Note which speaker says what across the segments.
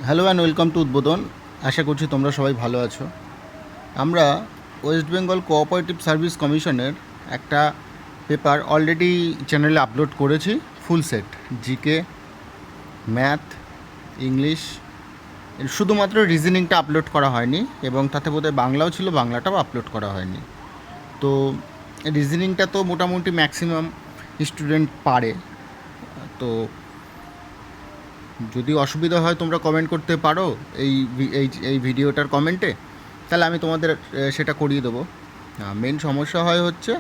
Speaker 1: Hello and welcome to উদ্বোধন। আশা করছি তোমরা সবাই ভালো আছো। আমরা ওয়েস্ট বেঙ্গল কোঅপারেটিভ সার্ভিস কমিশনের একটা পেপার অলরেডি চ্যানেলে আপলোড করেছি, full set GK, math, English, শুধুমাত্র রিজনিংটা আপলোড করা হয়নি এবং তাতে বোধহয় বাংলাও ছিল, বাংলাটাও আপলোড করা হয়নি। তো রিজনিংটা তো মোটামুটি ম্যাক্সিমাম স্টুডেন্ট পারে। তো যদি অসুবিধা হয় তোমরা কমেন্ট করতে পারো এই এই এই ভিডিওটার কমেন্টে, তাহলে আমি তোমাদের সেটা করিয়ে দেবো। মেন সমস্যা হয় হচ্ছে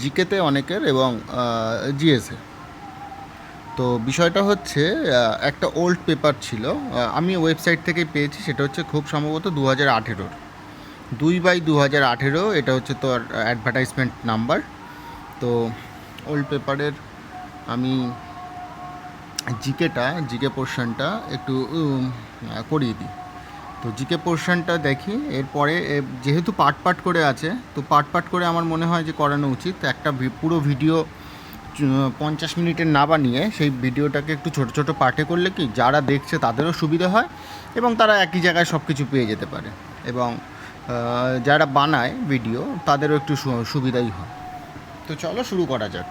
Speaker 1: জিকেতে অনেকের এবং জিএসে। তো বিষয়টা হচ্ছে একটা ওল্ড পেপার ছিল, আমি ওয়েবসাইট থেকে পেয়েছি, সেটা হচ্ছে খুব সম্ভবত 2018-র 2/2018। এটা হচ্ছে তোর অ্যাডভার্টাইজমেন্ট নাম্বার। তো ওল্ড পেপারের আমি জিকে পোর্শনটা একটু করিয়ে দিই। তো জিকে পোর্শনটা দেখি, এরপরে যেহেতু পার্ট পার্ট করে আছে, তো পার্ট পার্ট করে আমার মনে হয় যে করানো উচিত। একটা পুরো ভিডিও 50 মিনিটের না বানিয়ে সেই ভিডিওটাকে একটু ছোটো ছোটো পার্টে করলে কি যারা দেখছে তাদেরও সুবিধা হয় এবং তারা একই জায়গায় সব কিছু পেয়ে যেতে পারে, এবং যারা বানায় ভিডিও তাদেরও একটু সুবিধাই হয়। তো চলো শুরু করা যাক।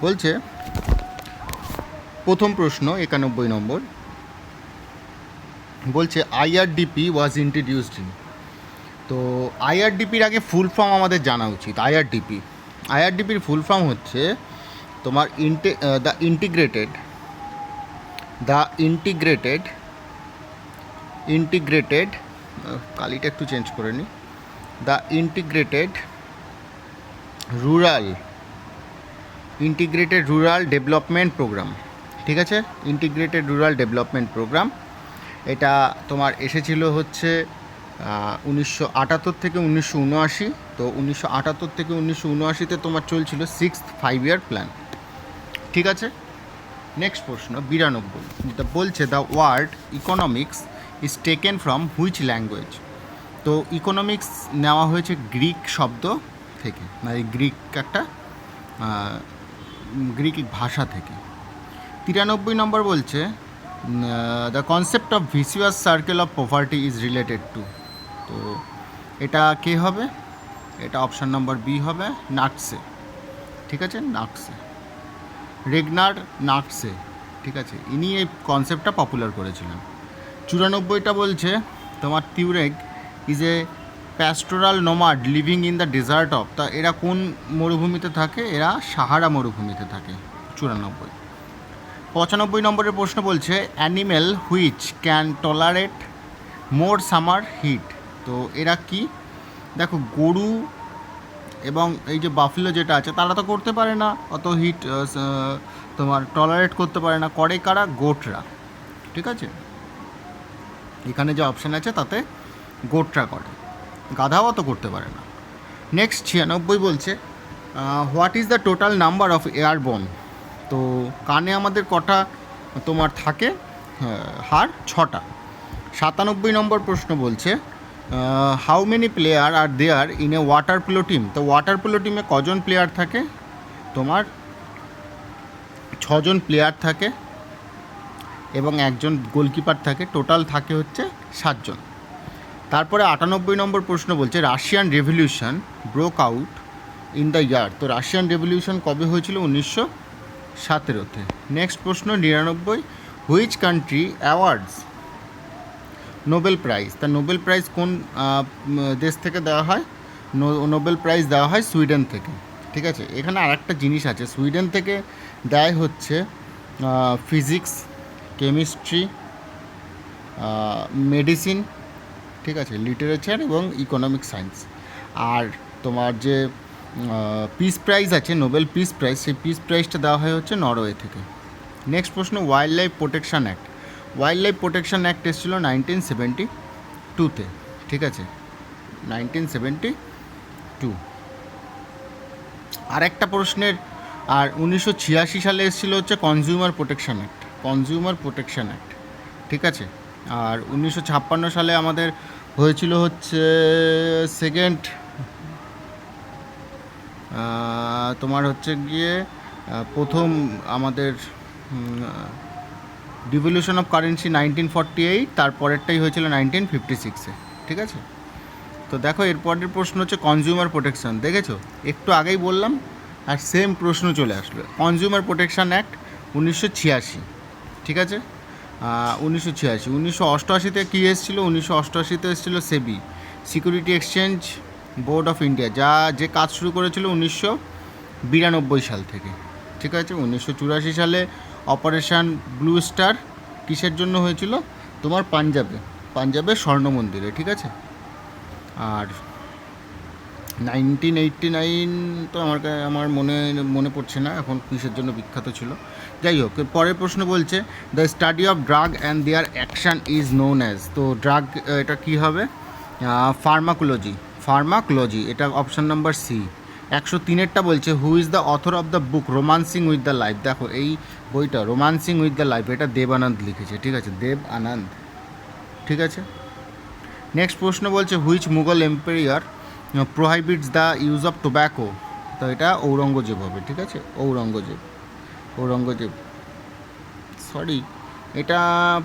Speaker 1: বলছে প্রথম প্রশ্ন 91 নম্বর, বলছে আইআরডিপি ওয়াজ ইন্ট্রোডিউসড ইন। তো আইআরডিপির আগে ফুল ফর্ম আমাদের জানা উচিত। আইআরডিপির ফুল ফর্ম হচ্ছে তোমার দ্য ইন্টিগ্রেটেড ইন্টিগ্রেটেড কালিটা একটু চেঞ্জ করে নিই, the rural integrated rural development program. ঠিক আছে, ইন্টিগ্রেটেড রুরাল ডেভেলপমেন্ট প্রোগ্রাম। এটা তোমার এসেছিল হচ্ছে 1978 থেকে 1979। তো 1978 থেকে 1979-তে তোমার চলছিল 6th 5-year প্ল্যান। ঠিক আছে, নেক্সট প্রশ্ন 92, যেটা বলছে the word economics is taken from which language. তো ইকোনমিক্স নেওয়া হয়েছে গ্রিক শব্দ থেকে, মানে একটা গ্রিক ভাষা থেকে। 93 নম্বর বলছে the concept of vicious circle of poverty is related to. তো এটা কে হবে? এটা অপশান নম্বর বি হবে, নাটসে। ঠিক আছে, নাটসে, রেগনার নাটসে। ঠিক আছে, ইনি এই কনসেপ্টটা পপুলার করেছিলেন। 94টা বলছে তোমার Tuareg is a pastoral nomad living in the desert of. তা এরা কোন মরুভূমিতে থাকে? এরা সাহারা মরুভূমিতে থাকে। 94। 95 নম্বরের প্রশ্ন বলছে animal which can tolerate more summer heat. তো এরা কি? দেখো, গরু এবং এই যে বাফেলো যেটা আছে, তারা তো করতে পারে না অত হিট, তোমার টলারেট করতে পারে না। করে কারা? গোটরা। ঠিক আছে, এখানে যে অপশান আছে তাতে গোটরা করে, গাধাও অত করতে পারে না। নেক্সট 96 বলছে what is the total number of airborne. তো কানে আমাদের কটা তোমার থাকে? হাড় 6টা। 97 নম্বর প্রশ্ন বলছে how many player are there in a water polo team. তো ওয়াটার পোলো টিমে কজন প্লেয়ার থাকে? তোমার 6জন প্লেয়ার থাকে এবং একজন গোলকিপার থাকে, টোটাল থাকে হচ্ছে 7জন। তারপরে 98 নম্বর প্রশ্ন বলছে Russian revolution broke out in the year. তো রাশিয়ান রেভলিউশন কবে হয়েছিল? 1917-তে। নেক্সট প্রশ্ন 99, which country awards Nobel prize. তা নোবেল প্রাইজ কোন দেশ থেকে দেওয়া হয়? নোবেল প্রাইজ দেওয়া হয় সুইডেন থেকে। ঠিক আছে, এখানে আর একটা জিনিস আছে, সুইডেন থেকে দেয় হচ্ছে ফিজিক্স, কেমিস্ট্রি, মেডিসিন, ঠিক আছে, লিটারেচার এবং ইকোনমিক সায়েন্স। আর তোমার যে পিস প্রাইজ আছে, নোবেল পিস প্রাইজ, সেই পিস প্রাইজটা দেওয়া হয় হচ্ছে নরওয়ে থেকে। নেক্সট প্রশ্ন wild life protection act. Wild life protection act এসেছিল 1972-তে। ঠিক আছে, 1972। আর একটা প্রশ্নের, আর 1986 সালে এসেছিল হচ্ছে কনজিউমার প্রোটেকশন অ্যাক্ট। ঠিক আছে, আর 1956 সালে আমাদের হয়েছিল হচ্ছে সেকেন্ড, তোমার হচ্ছে গিয়ে প্রথম আমাদের ডিভলিউশন অফ কারেন্সি 1948, তারপরেরটাই হয়েছিল 1956-এ, ঠিক আছে। তো দেখো এরপরের প্রশ্ন হচ্ছে কনজিউমার প্রোটেকশন, দেখেছো একটু আগেই বললাম আর সেম প্রশ্ন চলে আসলো। কনজিউমার প্রোটেকশন অ্যাক্ট 1986, ঠিক আছে। 1986, 1988-তে কী এসেছিলো? 1988-তে এসেছিলো SEBI, security exchange board of India, যে কাজ শুরু করেছিল 1992 সাল থেকে, ঠিক আছে। 1984 সালে অপারেশন ব্লু স্টার কিসের জন্য হয়েছিল? তোমার পাঞ্জাবের স্বর্ণ মন্দিরে, ঠিক আছে। আর 1989 তো আমার মনে পড়ছে না এখন কিসের জন্য বিখ্যাত ছিল। যাই হোক, পরের প্রশ্ন বলছে the study of drug and their action is known as, তো ড্রাগ এটা কী হবে? ফার্মাকোলজি, এটা অপশান নাম্বার সি। 103-এরটা বলছে who is the author of the book romancing with the life, দেখো এই বইটা রোমান্সিং উইথ দ্য লাইফ এটা দেব আনন্দ লিখেছে, ঠিক আছে, দেব আনন্দ, ঠিক আছে। নেক্সট প্রশ্ন বলছে which Mughal empire prohibits the use of tobacco, তো এটা ঔরঙ্গজেব হবে, ঠিক আছে। ঔরঙ্গজেব সরি, এটা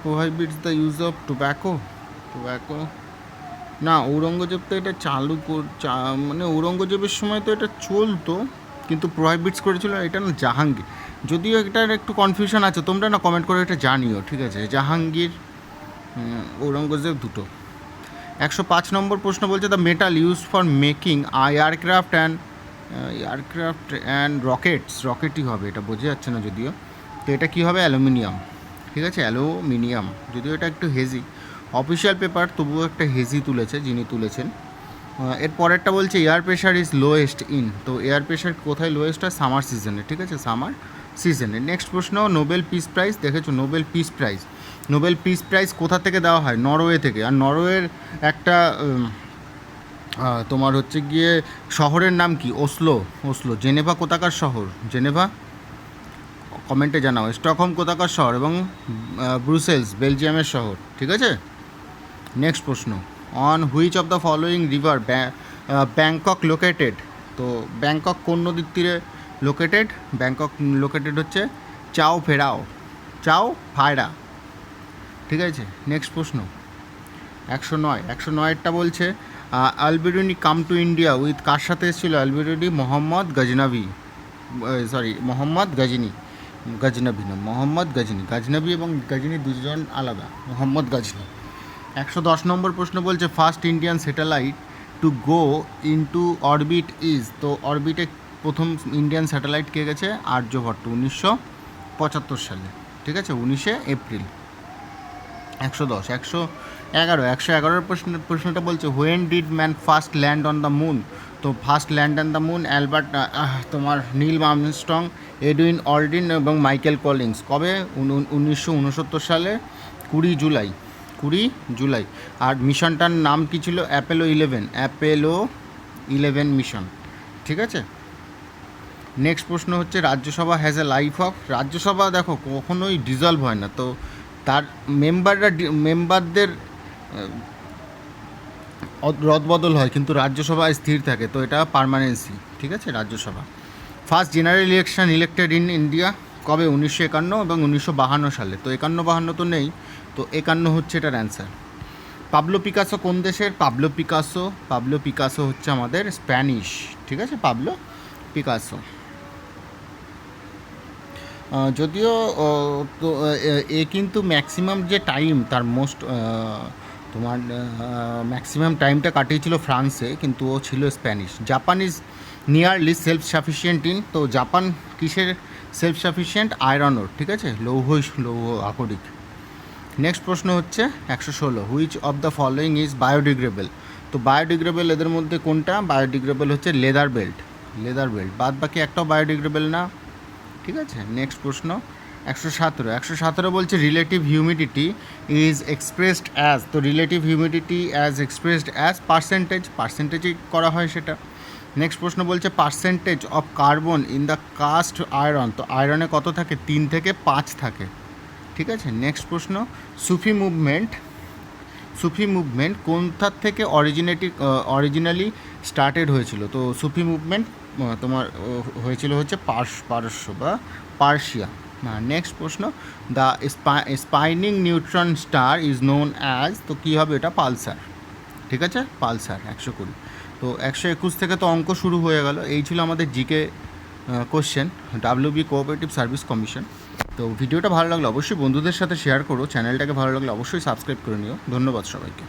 Speaker 1: prohibits the use of tobacco না, ঔরঙ্গজেব তো এটা মানে ঔরঙ্গজেবের সময় তো এটা চলতো, কিন্তু প্রোহাইবিটস করেছিল এটা না জাহাঙ্গীর। যদিও এটার একটু কনফিউশন আছে, তোমরা না কমেন্ট করে এটা জানিও, ঠিক আছে। জাহাঙ্গীর, ঔরঙ্গজেব দুটো। 105 নম্বর প্রশ্ন বলছে the metal use for making aircraft and রকেটই হবে, এটা বোঝা যাচ্ছে না যদিও। তো এটা কী হবে? অ্যালুমিনিয়াম, ঠিক আছে, অ্যালুমিনিয়াম। যদিও এটা একটু হেজি, অফিসিয়াল পেপার তবুও একটা হেজি তুলেছে যিনি তুলেছেন। এর পরেরটা বলছে air pressure is lowest in, তো এয়ার প্রেশার কোথায় লোয়েস্ট হয়? সামার সিজনে, ঠিক আছে, সামার সিজনে। নেক্সট প্রশ্ন নোবেল পিস প্রাইজ, দেখেছো নোবেল পিস প্রাইজ কোথা থেকে দেওয়া হয়? নরওয়ে থেকে। আর নরওয়ের একটা তোমার হচ্ছে গিয়ে শহরের নাম কি? ওসলো। জেনেভা কোথাকার শহর? জেনেভা কমেন্টে জানাও। স্টকহোম কোথাকার শহর? এবং ব্রুসেলস বেলজিয়ামের শহর, ঠিক আছে। নেক্সট প্রশ্ন on which of the following river Bangkok located, তো ব্যাংকক কোন নদীর তীরে লোকেটেড? ব্যাংকক লোকেটেড হচ্ছে চাও ফায়রা, ঠিক আছে। নেক্সট প্রশ্ন 109-109-টা বলছে Alberuni come to India with কার সাথে এসেছিল? আলবেরুনি মোহাম্মদ গজনবি গাজনবি এবং গজনি দুজন আলাদা, মোহাম্মদ গজনি। 110 নম্বর প্রশ্ন বলছে first Indian satellite to go into orbit is, তো অরবিটে প্রথম ইন্ডিয়ান স্যাটেলাইট কে গেছে? আর্যভট্ট, 1975 সালে, ঠিক আছে, 19শে এপ্রিল। 111 প্রশ্নটা বলছে when did man first land on the moon, তো first land on the moon Albert তোমার নীল আর্মস্ট্রং, এডউইন অলড্রিন এবং মাইকেল কলিন্স, কবে? 1969 সালে 20 জুলাই। আর মিশনটার নাম কি ছিল? অ্যাপোলো 11 মিশন, ঠিক আছে। নেক্সট প্রশ্ন হচ্ছে Rajya Sabha has a life of, Rajya Sabha দেখো কখনোই ডিজলভ হয় না, তো তার মেম্বারদের রদবদল হয়, কিন্তু রাজ্যসভা স্থির থাকে, তো এটা পার্মানেন্সি, ঠিক আছে, Rajya Sabha. First general election elected in India কবে? 1951 এবং 1952 সালে, তো 51-52 তো নেই, তো 51 হচ্ছে এটার অ্যান্সার। পাবলো পিকাসো কোন দেশের? পাবলো পিকাসো হচ্ছে আমাদের স্প্যানিশ, ঠিক আছে, পাবলো পিকাসো। যদিও তো এ কিন্তু ম্যাক্সিমাম যে টাইম তার তোমার ম্যাক্সিমাম টাইমটা কাটিয়েছিল ফ্রান্সে, কিন্তু ও ছিল Spanish. Japan is nearly self sufficient in, তো জাপান কিসের সেলফ সাফিসিয়েন্ট? আয়রন ওর, ঠিক আছে, লৌহ আকরিক। নেক্সট প্রশ্ন হচ্ছে 116 which of the following is biodegradable, তো বায়োডিগ্রেডেবল এদের মধ্যে কোনটা? বায়োডিগ্রেডেবল হচ্ছে লেদার বেল্ট, বাদ বাকি একটাও বায়োডিগ্রেডেবল না, ঠিক আছে। নেক্সট প্রশ্ন 117 বলছে relative humidity is expressed as, তো relative humidity as expressed as পার্সেন্টেজই করা হয় সেটা। নেক্সট প্রশ্ন বলছে percentage of carbon in the cast iron, তো আয়রনে কত থাকে? 3 থেকে 5 থাকে, ঠিক আছে। নেক্সট প্রশ্ন সুফি মুভমেন্ট কোনটার থেকে অরিজিনালি স্টার্টেড হয়েছিল, তো সুফি মুভমেন্ট তোমার হয়েছিল হচ্ছে পারস্য বা পার্সিয়া, নেক্সট প্রশ্ন, the spinning neutron star is known as, তো কী হবে এটা? পালসার। ঠিক আছে, পালসার 120। তো 121 থেকে তো অঙ্ক শুরু হয়ে গেল। এই ছিল আমাদের GK question, WB cooperative service commission. তো ভিডিওটা ভালো লাগলে অবশ্যই বন্ধুদের সাথে শেয়ার করো, চ্যানেলটাকে ভালো লাগলে অবশ্যই সাবস্ক্রাইব করে নিও। ধন্যবাদ সবাইকে।